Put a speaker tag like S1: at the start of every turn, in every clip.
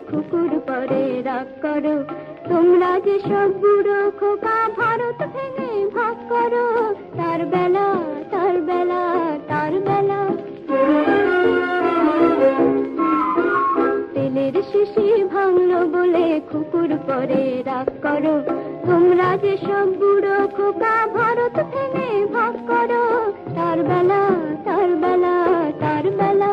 S1: কুকুর পরে রাগ করো, তোমরা যে সব বুড়ো খোকা ভারত ভেঙে ভাগ করো, তার বেলা তার বেলা তার বেলা। তেলের শিশি ভাঙলো বলে কুকুর পরে রাগ করো, তোমরা যে সব বুড়ো খোকা ভারত ভেঙে ভাগ করো, তার বেলা তার বেলা তার বেলা।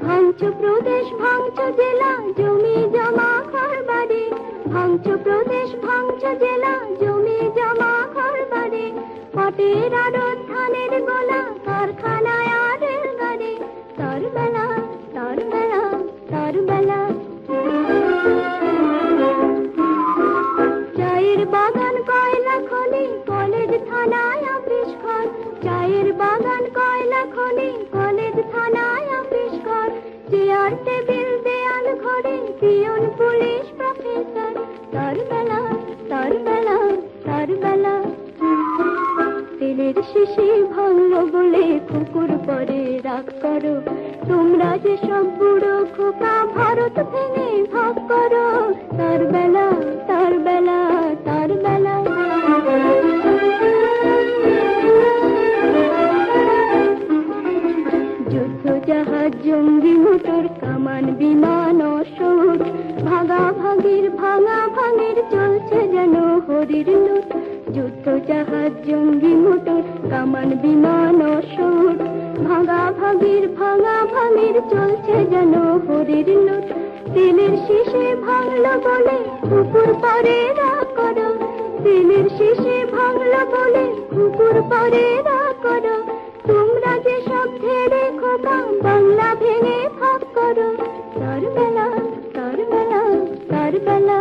S1: ভাঙছো প্রদেশ ভাঙছো জেলা, জমি জমা ঘর বাড়ি, ভাঙছো প্রদেশ ভাঙছো জেলা, জমি জমা ঘর বাড়ি, পাটের আড়ত ধানের গোলা, কারখানায় আর রেলগাড়ি, তার বেলা তার বেলা তার বেলা। চায়ের বাগান কয়লা খনি, কলেজ থানায় অফিস ঘর, চায়ের বাগান কয়লা খনি, কলেজ থানায় অফিস ঘর, চেয়ার টেবিল দেয়াল ঘরে, পিয়ন পুলিশ প্রফেসর, তার বেলা তার বেলা তার বেলা। তেলের শিশি ভাঙলো বলে কুকুর পরে রাগ করো, তোমরা যে সব বুড়ো খোকা ভারত ভেঙে ভাগ করো, তার বেলা তার বেলা তার বেলা। যুদ্ধ জাহাজ জঙ্গি মোটর কামান বিমান অসুর, ভাগাভাগির ভাঙা ভাঙির চলছে যেন হরির লুট, যুদ্ধ জাহাজ জঙ্গি মোটর কামান বিমান অসুর, ভাগাভাগির ভাঙা ভাঙির চলছে যেন হরির লুট। তেলের শিশি ভাঙলো বলে কুকুর পরে রাগ করো, তেলের শিশি ভাঙলো বলে কুকুর পরে রাগ করো, তোমরা যে সব ছেড়ে খোকা বাংলা ভেঙে ভাগ করো, তার বেলা তার বেলা তার বেলা।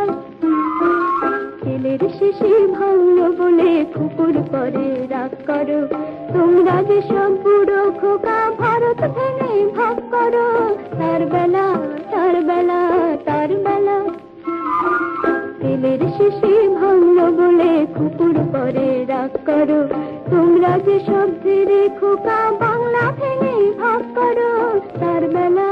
S1: তেলের শিশি ভাঙলো বলে কুকুর পরে রাগ করো, তোমরা যে সব বুড়ো খোকা ভারত ভেঙে ভাগ করো, তার বেলা তার বেলা তার বেলা। তেলের শিশি ভাঙলো বলে কুকুর পরে রাগ করো, তোমরা যে সব ছেড়ে খোকা বাংলা ভেঙে ভাগ করো, তার বেলা